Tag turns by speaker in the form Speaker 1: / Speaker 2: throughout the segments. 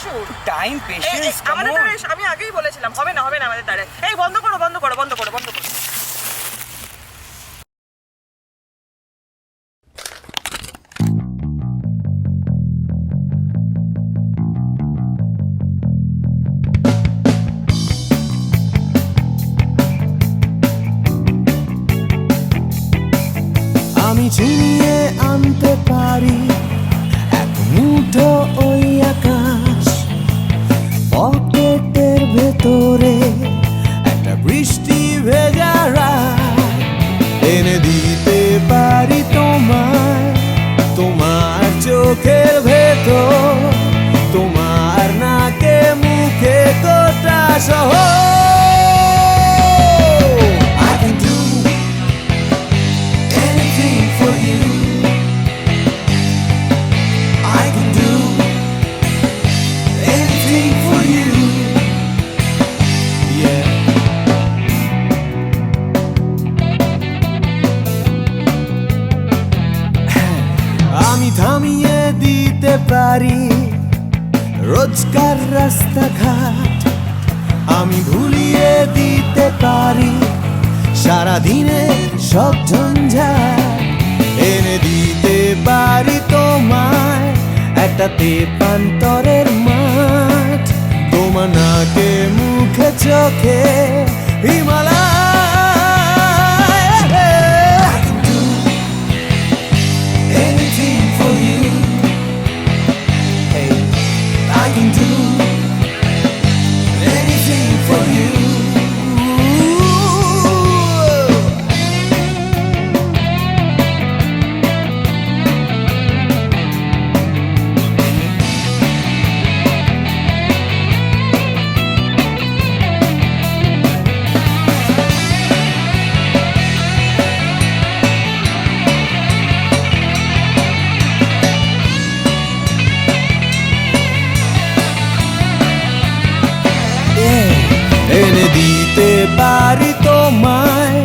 Speaker 1: সুর।
Speaker 2: Time patience
Speaker 1: আমাদের দ্বারা আমি আগেই বলেছিলাম হবে না আমাদের দ্বারা। এই বন্ধ করো।
Speaker 3: আমি ছিনিয়ে আনতে পারি এক মুঠো ওই আকাশ, পকেটের ভেতরে একটা বৃষ্টি ভেজা রাত, এনে দিতে পারি তোমায় তোমার চোখের ভেতর, তোমার নাকে মুখে গোটা শহর। আমি থামিয়ে দিতে পারি রোজকার রাস্তাঘাট, আমি ভুলিয়ে দিতে পারি সারাদিনে সব ঝঞ্ঝাট, এনে দিতে পারি তোমায় একটা তেপান্তরের মাঠ, তোমার নাকে মুখে চোখে হিমালয়। এনে দিতে পারি তোমায়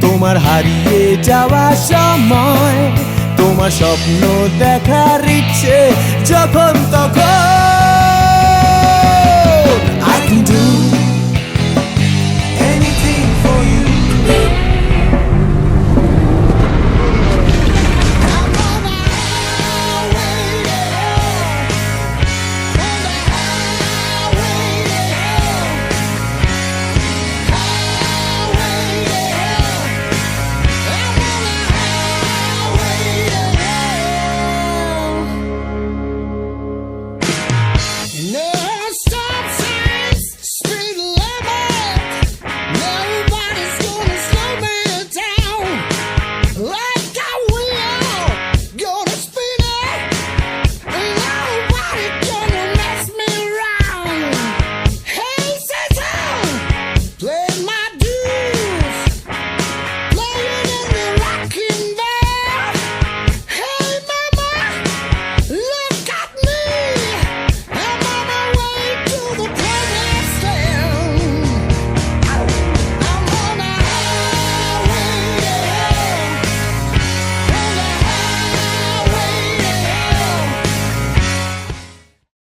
Speaker 3: তোমার হারিয়ে যাওয়া সময়, তোমার স্বপ্ন দেখার ইচ্ছে যখন তখন।